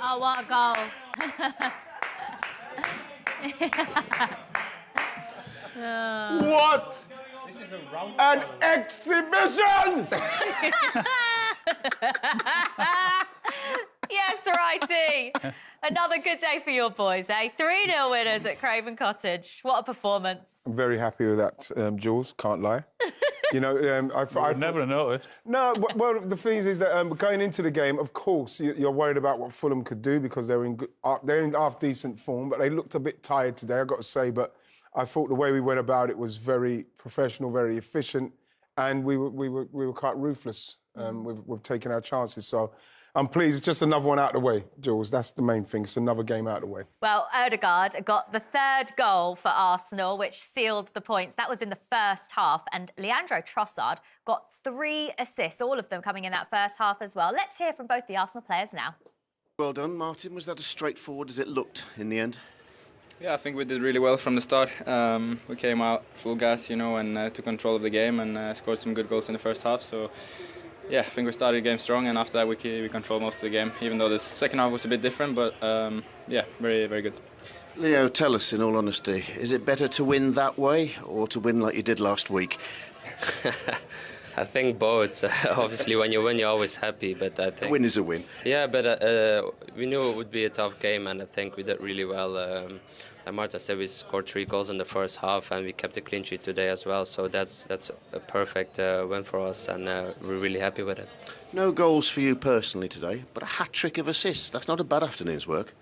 Oh, what a goal. What This is a round an goal. exhibition! Yes, righty. Another good day for your boys, eh? 3-0 winners at Craven Cottage. What a performance. I'm very happy with that, Jules, can't lie. You know, I've never noticed. No, well, the thing is that going into the game, of course, you're worried about what Fulham could do because they're in half-decent form, but they looked a bit tired today, I've got to say. But I thought the way we went about it was very professional, very efficient, and we were quite ruthless. We've taken our chances, so I'm pleased. It's just another one out of the way, Jules. That's the main thing. It's another game out of the way. Well, Odegaard got the third goal for Arsenal, which sealed the points. That was in the first half. And Leandro Trossard got 3 assists, all of them coming in that first half as well. Let's hear from both the Arsenal players now. Well done, Martin. Was that as straightforward as it looked in the end? Yeah, I think we did really well from the start. We came out full gas, you know, and took control of the game and scored some good goals in the first half. So, yeah, I think we started the game strong, and after that we controlled most of the game, even though the second half was a bit different, but yeah, very, very good. Leo, tell us, in all honesty, is it better to win that way or to win like you did last week? I think both. Obviously, when you win, you're always happy, but I think... A win is a win. Yeah, but we knew it would be a tough game, and I think we did really well. Like Marta said, we scored 3 goals in the first half, and we kept a clean sheet today as well, so that's a perfect win for us, and we're really happy with it. No goals for you personally today, but a hat-trick of assists. That's not a bad afternoon's work.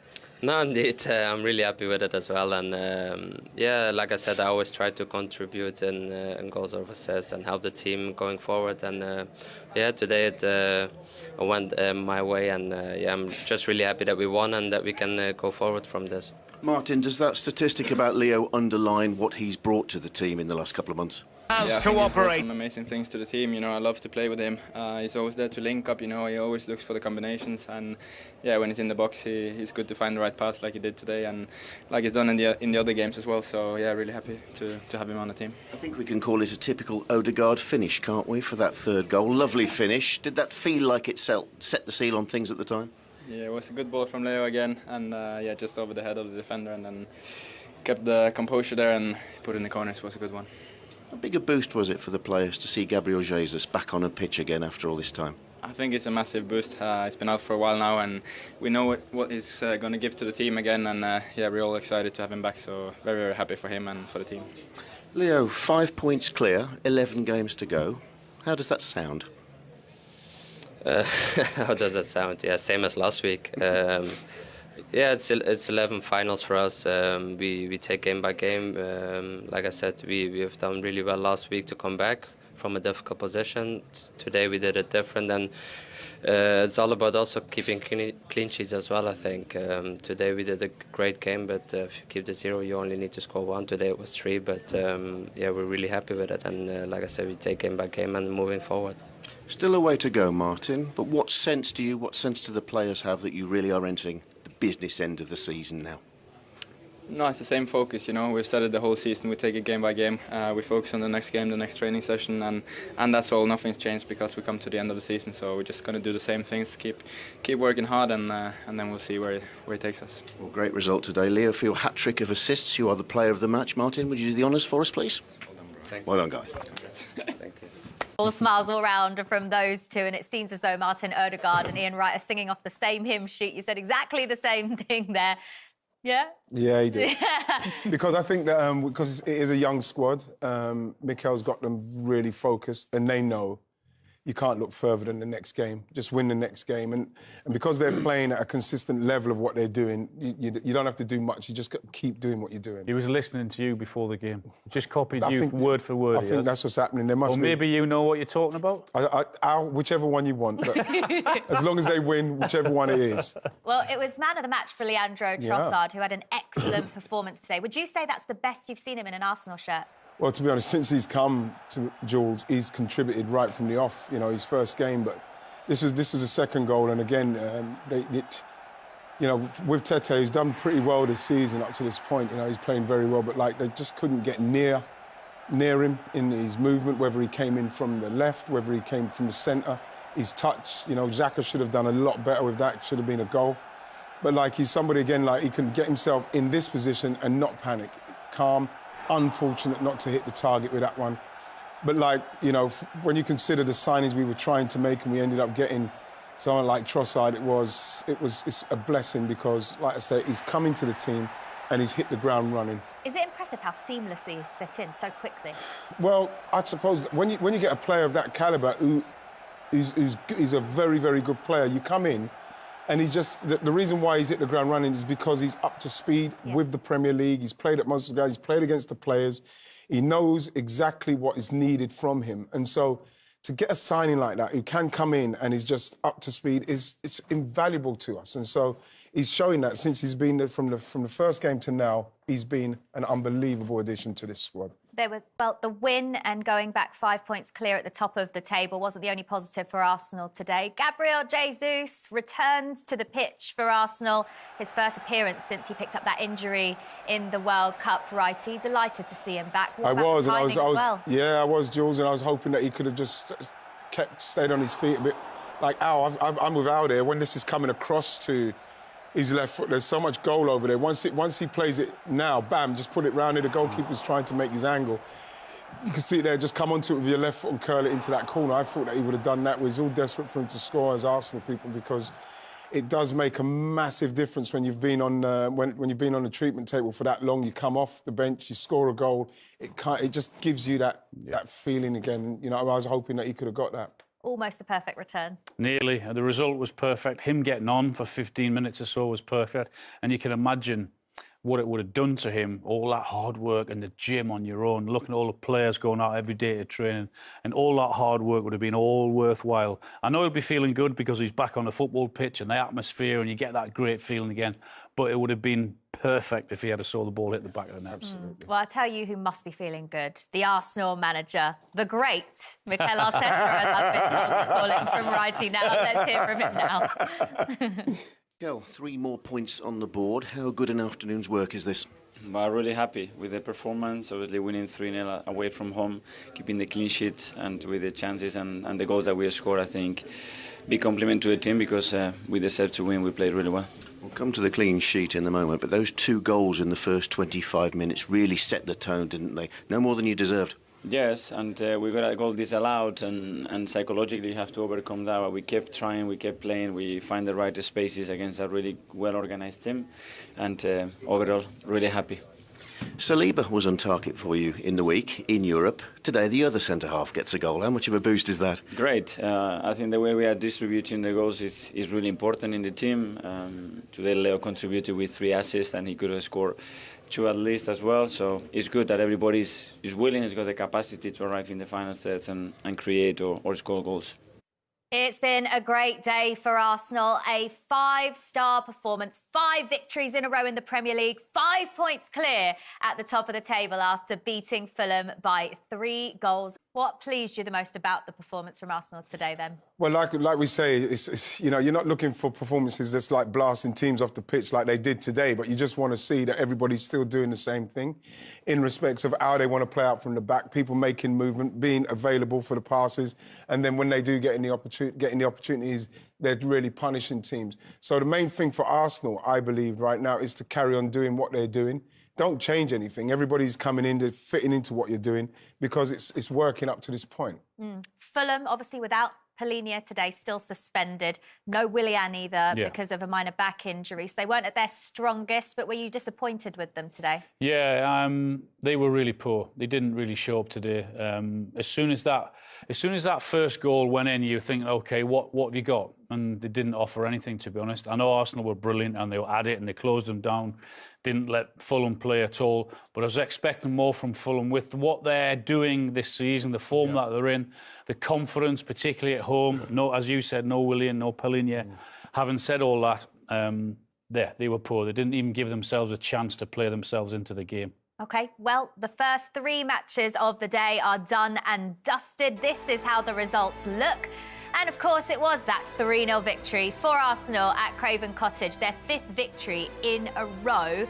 No, indeed, I'm really happy with it as well, and yeah, like I said, I always try to contribute in goals or assists and help the team going forward, and yeah, today it went my way, and yeah, I'm just really happy that we won and that we can go forward from this. Martin, does that statistic about Leo underline what he's brought to the team in the last couple of months? Yeah, I think he brought some amazing things to the team. You know, I love to play with him. He's always there to link up. You know, he always looks for the combinations, and yeah, when he's in the box, he's good to find the right pass, like he did today, and like he's done in the other games as well. So yeah, really happy to have him on the team. I think we can call it a typical Odegaard finish, can't we, for that third goal? Lovely finish. Did that feel like it set the seal on things at the time? Yeah, it was a good ball from Leo again, and yeah, just over the head of the defender, and then kept the composure there and put it in the corners. It was a good one. How big a boost was it for the players to see Gabriel Jesus back on a pitch again after all this time? I think it's a massive boost. He's been out for a while now, and we know what he's going to give to the team again, and yeah, we're all excited to have him back, so very, very happy for him and for the team. Leo, 5 points clear, 11 games to go. How does that sound? How does that sound? Yeah, same as last week. Yeah, it's 11 finals for us. We take game by game. Like I said, we have done really well last week to come back from a difficult position. Today we did it different, and it's all about also keeping clean sheets as well, I think. Today we did a great game, but if you keep the 0, you only need to score 1. Today it was 3, but yeah, we're really happy with it. And like I said, we take game by game and moving forward. Still a way to go, Martin, but what sense do the players have that you really are entering the business end of the season now? No, it's the same focus, you know. We've said it the whole season. We take it game by game. We focus on the next game, the next training session, and that's all. Nothing's changed because we come to the end of the season. So we're just going to do the same things, keep working hard, and then we'll see where it takes us. Well, great result today, Leo. For your hat-trick of assists, you are the player of the match. Martin, would you do the honours for us, please? Well done, guys. Thank you. All smiles all round from those two, and it seems as though Martin Odegaard and Ian Wright are singing off the same hymn sheet. You said exactly the same thing there. Yeah? Yeah, he did. Because I think that because it is a young squad, Mikel's got them really focused, and they know you can't look further than the next game. Just win the next game. And because they're playing at a consistent level of what they're doing, you don't have to do much. You just got to keep doing what you're doing. He was listening to you before the game. Just copied you word for word. I think that's what's happening. There must be. Maybe you know what you're talking about? Whichever one you want. But as long as they win, whichever one it is. Well, it was man of the match for Leandro Trossard, who had an excellent performance today. Would you say that's the best you've seen him in an Arsenal shirt? Well, to be honest, since he's come to Jules, he's contributed right from the off. You know, his first game, but this was a second goal, and again, you know, with Tete, he's done pretty well this season up to this point. You know, he's playing very well, but like they just couldn't get near him in his movement, whether he came in from the left, whether he came from the centre. His touch, you know, Xhaka should have done a lot better with that. Should have been a goal. But like he's somebody again, like he can get himself in this position and not panic, calm. Unfortunate not to hit the target with that one. But like, you know, when you consider the signings we were trying to make and we ended up getting someone like Trossard, it's a blessing because, like I say, he's come into the team and he's hit the ground running. Is it impressive how seamlessly he's fit in so quickly? Well, I suppose when you get a player of that calibre who's a very, very good player, you come in and he's just... The reason why he's hit the ground running is because he's up to speed with the Premier League. He's played at most of the guys. He's played against the players. He knows exactly what is needed from him. And so to get a signing like that who can come in and is just up to speed, it's invaluable to us. And so he's showing that since he's been there from the first game to now, he's been an unbelievable addition to this squad. The win and going back 5 points clear at the top of the table wasn't the only positive for Arsenal today. Gabriel Jesus returned to the pitch for Arsenal, his first appearance since he picked up that injury in the World Cup. Righty, delighted to see him back. I was, Jules, and I was hoping that he could have just stayed on his feet a bit. Like Al, I'm with Al there. When this is coming across to his left foot, there's so much goal over there. Once he plays it now, bam, just put it round here. The goalkeeper's trying to make his angle. You can see it there, just come onto it with your left foot and curl it into that corner. I thought that he would have done that. We're all desperate for him to score as Arsenal people because it does make a massive difference when you've been on when you've been on the treatment table for that long. You come off the bench, you score a goal. It just gives you that feeling again. You know, I was hoping that he could have got that. Almost the perfect return. Nearly. The result was perfect. Him getting on for 15 minutes or so was perfect. And you can imagine what it would have done to him, all that hard work and the gym on your own, looking at all the players going out every day to training, and all that hard work would have been all worthwhile. I know he'll be feeling good because he's back on the football pitch and the atmosphere and you get that great feeling again, but it would have been perfect if he had saw the ball hit the back of the net. Absolutely. Well, I'll tell you who must be feeling good. The Arsenal manager, the great Mikel Arteta, as I've been told to call him from Righty now. Let's hear from him now. Kel, 3 more points on the board. How good an afternoon's work is this? I'm really happy with the performance, obviously winning 3-0 away from home, keeping the clean sheet and with the chances and the goals that we scored, I think, big compliment to the team because we deserve to win. We played really well. We'll come to the clean sheet in a moment, but those 2 goals in the first 25 minutes really set the tone, didn't they? No more than you deserved. Yes, and we got a goal disallowed, and psychologically you have to overcome that. But we kept trying, we kept playing, we find the right spaces against a really well-organised team, and overall, really happy. Saliba was on target for you in the week in Europe. Today, the other centre-half gets a goal. How much of a boost is that? Great. I think the way we are distributing the goals is really important in the team. Today, Leo contributed with 3 assists, and he could have scored 2 at least as well. So it's good that everybody is willing, has got the capacity to arrive in the final thirds and create or score goals. It's been a great day for Arsenal, a 5-star performance, 5 victories in a row in the Premier League, 5 points clear at the top of the table after beating Fulham by 3 goals. What pleased you the most about the performance from Arsenal today, then? Well, like we say, it's you know, you're not looking for performances that's like blasting teams off the pitch like they did today, but you just want to see that everybody's still doing the same thing in respects of how they want to play out from the back, people making movement, being available for the passes, and then when they do getting the opportunities, they're really punishing teams. So the main thing for Arsenal, I believe, right now is to carry on doing what they're doing. Don't change anything. Everybody's coming in, they're fitting into what you're doing because it's working up to this point. Fulham, obviously, without Polinia today, still suspended. No Willian either because of a minor back injury. So they weren't at their strongest, but were you disappointed with them today? Yeah, they were really poor. They didn't really show up today. As soon as that first goal went in, you were thinking, OK, what have you got? And they didn't offer anything, to be honest. I know Arsenal were brilliant and they were at it and they closed them down, didn't let Fulham play at all. But I was expecting more from Fulham with what they're doing this season, the form that they're in, the confidence, particularly at home. No, as you said, no Willian, no Polinia. Having said all that, they were poor. They didn't even give themselves a chance to play themselves into the game. OK, well, the first 3 matches of the day are done and dusted. This is how the results look. And, of course, it was that 3-0 victory for Arsenal at Craven Cottage, their 5th victory in a row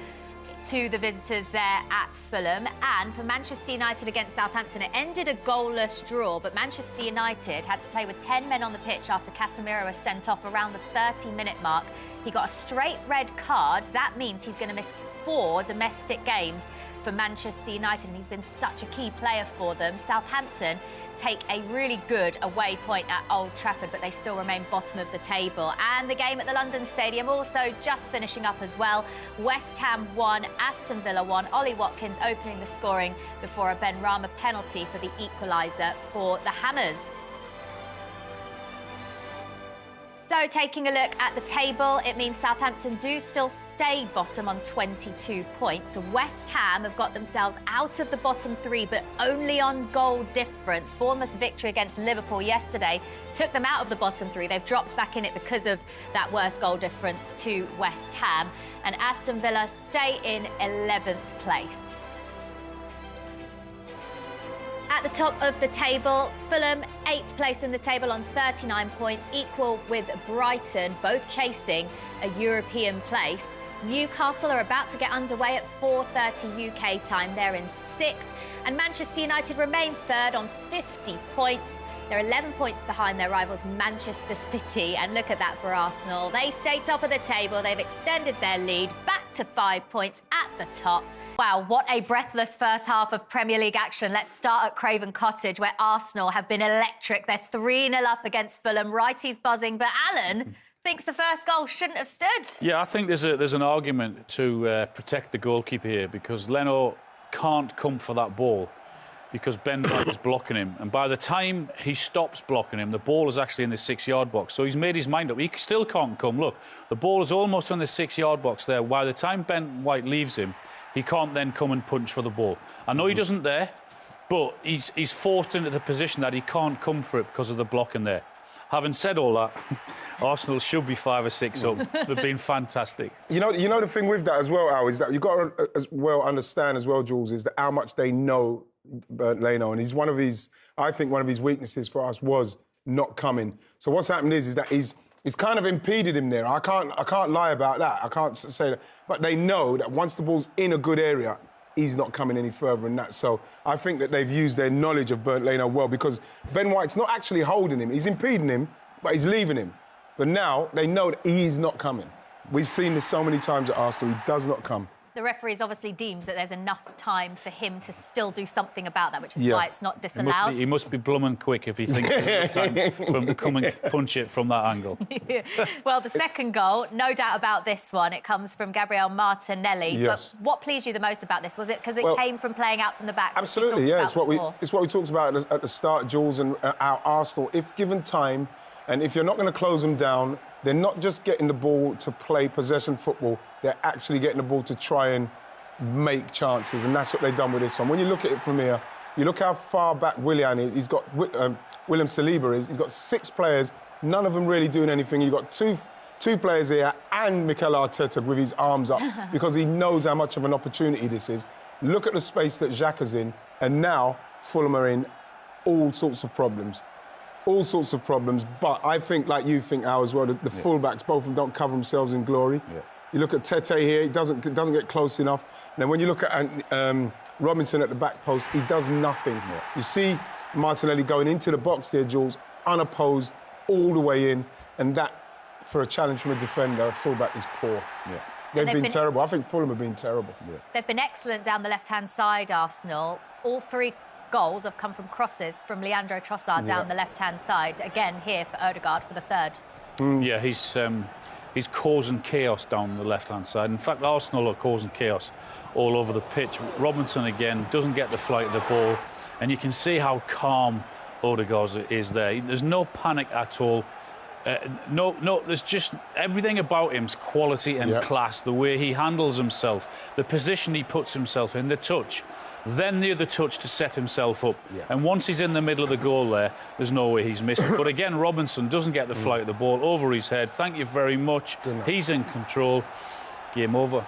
to the visitors there at Fulham. And for Manchester United against Southampton, it ended a goalless draw, but Manchester United had to play with 10 men on the pitch after Casemiro was sent off around the 30-minute mark. He got a straight red card. That means he's going to miss 4 domestic games for Manchester United, and he's been such a key player for them. Southampton take a really good away point at Old Trafford, but they still remain bottom of the table. And the game at the London Stadium also just finishing up as well. West Ham won, Aston Villa won. Ollie Watkins opening the scoring before a Ben Rama penalty for the equaliser for the Hammers. So taking a look at the table, it means Southampton do still stay bottom on 22 points. West Ham have got themselves out of the bottom 3, but only on goal difference. Bournemouth's victory against Liverpool yesterday took them out of the bottom 3. They've dropped back in it because of that worse goal difference to West Ham. And Aston Villa stay in 11th place. At the top of the table, Fulham, 8th place in the table on 39 points, equal with Brighton, both chasing a European place. Newcastle are about to get underway at 4:30 UK time. They're in 6th. And Manchester United remain 3rd on 50 points. They're 11 points behind their rivals Manchester City. And look at that for Arsenal. They stay top of the table. They've extended their lead back to 5 points at the top. Wow, what a breathless first half of Premier League action. Let's start at Craven Cottage, where Arsenal have been electric. They're 3-0 up against Fulham. Righty's buzzing, but Alan thinks the first goal shouldn't have stood. Yeah, I think there's an argument to protect the goalkeeper here, because Leno can't come for that ball because Ben Wright is blocking him. And by the time he stops blocking him, the ball is actually in the 6-yard box. So he's made his mind up. He still can't come. Look, the ball is almost on the 6-yard box there. By the time Ben Wright leaves him, he can't then come and punch for the ball. I know he doesn't there, but he's forced into the position that he can't come for it because of the blocking there. Having said all that, Arsenal should be 5 or 6 up. They've been fantastic. You know the thing with that as well, Al, is that you've got to as well understand as well, Jules, is that how much they know Leno, and he's one of his, I think one of his weaknesses for us was not coming. So what's happened is that he's kind of impeded him there. I can't lie about that. I can't say that. But they know that once the ball's in a good area, he's not coming any further than that. So I think that they've used their knowledge of Bernd Leno well, because Ben White's not actually holding him. He's impeding him, but he's leaving him. But now they know that he's not coming. We've seen this so many times at Arsenal. He does not come. The referee's obviously deemed that there's enough time for him to still do something about that, which is why it's not disallowed. He must be blooming quick if he thinks there's enough time for him to come and punch it from that angle. Well, the second goal, no doubt about this one. It comes from Gabriel Martinelli. Yes. But what pleased you the most about this? Was it because it came from playing out from the back? Absolutely, yeah. It's what we talked about at the start, Jules, and our Arsenal. If given time, and if you're not going to close them down, they're not just getting the ball to play possession football. They're actually getting the ball to try and make chances, and that's what they've done with this one. When you look at it from here, you look how far back Willian is. He's got William Saliba is. He's got 6 players, none of them really doing anything. You've got two players here, and Mikel Arteta with his arms up because he knows how much of an opportunity this is. Look at the space that Xhaka's in, and now Fulham are in all sorts of problems. All sorts of problems, but I think, like you think, Al, as well, the fullbacks, both of them don't cover themselves in glory. Yeah. You look at Tete here, he doesn't get close enough. And then when you look at Robinson at the back post, he does nothing. Yeah. You see Martinelli going into the box there, Jules, unopposed, all the way in, and that, for a challenge from a defender, a fullback is poor. Yeah. They've been terrible. I think Fulham have been terrible. Yeah. They've been excellent down the left-hand side, Arsenal. All 3 goals have come from crosses from Leandro Trossard down the left-hand side. Again, here for Odegaard for the 3rd. Yeah, he's causing chaos down the left-hand side. In fact, Arsenal are causing chaos all over the pitch. Robinson, again, doesn't get the flight of the ball. And you can see how calm Odegaard is there. There's no panic at all. There's just everything about him's quality and class. The way he handles himself, the position he puts himself in, the touch. Then the other touch to set himself up. Yeah. And once he's in the middle of the goal there's no way he's missing. But again, Robinson doesn't get the flight of the ball over his head. Thank you very much. He's in control. Game over.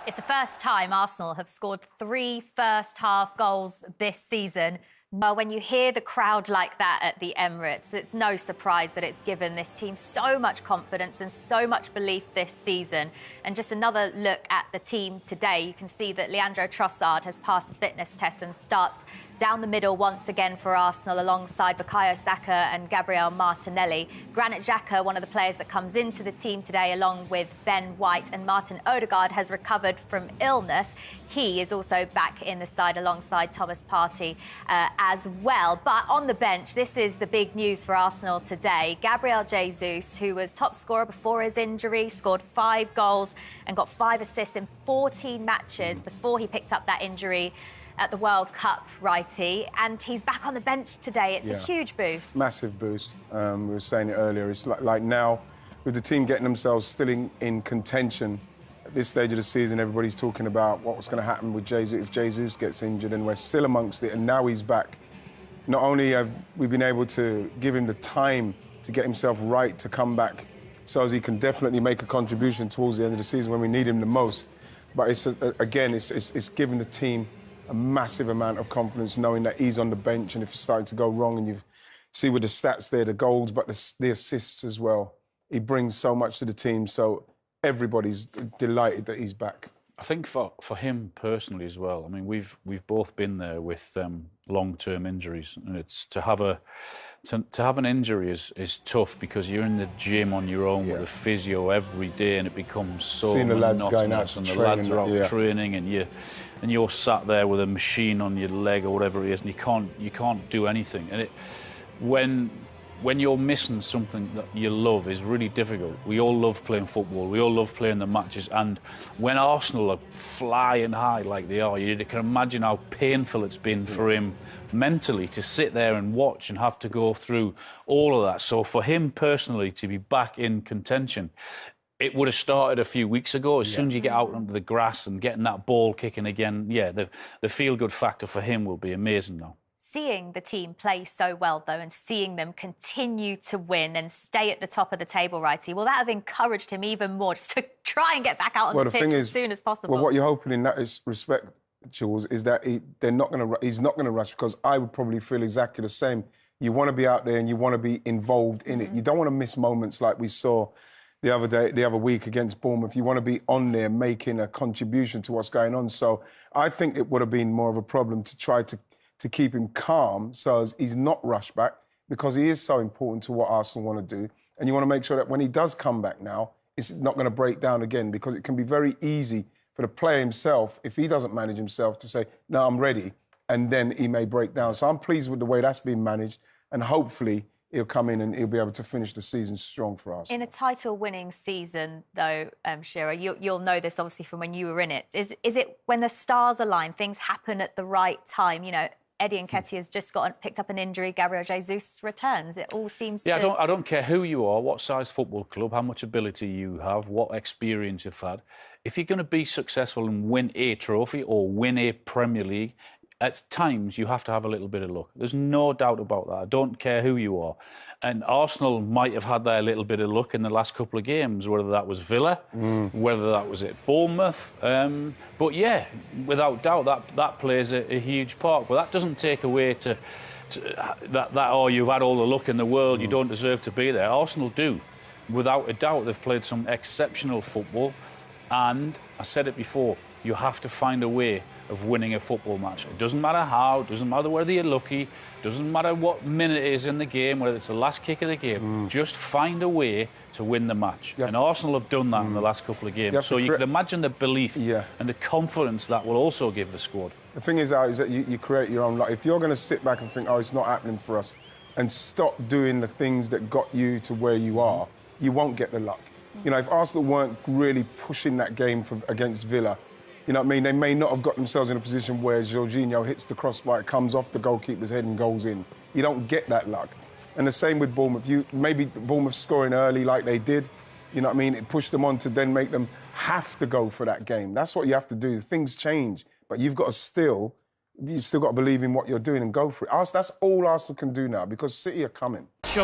It's the first time Arsenal have scored 3 first-half goals this season. Well, when you hear the crowd like that at the Emirates, it's no surprise that it's given this team so much confidence and so much belief this season. And just another look at the team today, you can see that Leandro Trossard has passed a fitness test and starts Down the middle once again for Arsenal alongside Bukayo Saka and Gabriel Martinelli. Granit Xhaka, one of the players that comes into the team today along with Ben White, and Martin Odegaard has recovered from illness. He is also back in the side alongside Thomas Partey as well. But on the bench, this is the big news for Arsenal today. Gabriel Jesus, who was top scorer before his injury, scored 5 goals and got 5 assists in 14 matches before he picked up that injury at the World Cup, righty, and he's back on the bench today. It's a huge boost. Massive boost. We were saying it earlier. It's like now, with the team getting themselves still in contention at this stage of the season, everybody's talking about what's going to happen with Jesus if Jesus gets injured, and we're still amongst it. And now he's back. Not only have we been able to give him the time to get himself right to come back, so as he can definitely make a contribution towards the end of the season when we need him the most. But it's again, it's giving the team a massive amount of confidence, knowing that he's on the bench, and if it's starting to go wrong, and you see with the stats there, the goals, but the assists as well, he brings so much to the team. So everybody's delighted that he's back. I think for him personally as well. I mean, we've both been there with long-term injuries, and it's to have an injury is tough because you're in the gym on your own with a physio every day, and it becomes so Seeing the lads going out monotonous, to and the training, lads are out training, and you're sat there with a machine on your leg or whatever it is, and you can't do anything. And when you're missing something that you love is really difficult. We all love playing football. We all love playing the matches. And when Arsenal are flying high like they are, you can imagine how painful it's been for him mentally to sit there and watch and have to go through all of that. So for him personally to be back in contention, it would have started a few weeks ago. As soon as you get out onto the grass and getting that ball kicking again, the feel-good factor for him will be amazing now. Seeing the team play so well, though, and seeing them continue to win and stay at the top of the table, righty, will that have encouraged him even more just to try and get back out on the pitch as soon as possible? Well, what you're hoping in that respect, Jules, is that he's not going to rush, because I would probably feel exactly the same. You want to be out there and you want to be involved in it. You don't want to miss moments like we saw the other week against Bournemouth. You want to be on there making a contribution to what's going on. So I think it would have been more of a problem to try to keep him calm so as he's not rushed back, because he is so important to what Arsenal want to do. And you want to make sure that when he does come back now, it's not going to break down again, because it can be very easy for the player himself, if he doesn't manage himself, to say, no, I'm ready, and then he may break down. So I'm pleased with the way that's been managed, and hopefully he'll come in and he'll be able to finish the season strong for us. In a title-winning season, though, Shira, you'll know this obviously from when you were in it. Is it when the stars align, things happen at the right time? You know, Eddie Nketiah's just picked up an injury. Gabriel Jesus returns. It all seems to... I don't care who you are, what size football club, how much ability you have, what experience you've had. If you're going to be successful and win a trophy or win a Premier League, at times you have to have a little bit of luck. There's no doubt about that. I don't care who you are. And Arsenal might have had their little bit of luck in the last couple of games, whether that was Villa, whether that was at Bournemouth. But yeah, without doubt, that plays a huge part. But that doesn't take away that you've had all the luck in the world, you don't deserve to be there. Arsenal do. Without a doubt, they've played some exceptional football. And I said it before, you have to find a way of winning a football match. It doesn't matter how, it doesn't matter whether you're lucky, it doesn't matter what minute it is in the game, whether it's the last kick of the game, just find a way to win the match. And Arsenal have done that in the last couple of games. So you can imagine the belief and the confidence that will also give the squad. The thing is that you create your own luck. If you're going to sit back and think, oh, it's not happening for us, and stop doing the things that got you to where you are, you won't get the luck. You know, if Arsenal weren't really pushing that game against Villa, you know what I mean? They may not have got themselves in a position where Jorginho hits the crossbar, it comes off the goalkeeper's head and goes in. You don't get that luck. And the same with Bournemouth. Maybe Bournemouth scoring early like they did, you know what I mean? It pushed them on to then make them have to go for that game. That's what you have to do. Things change, but you've got to you still got to believe in what you're doing and go for it. That's all Arsenal can do now, because City are coming.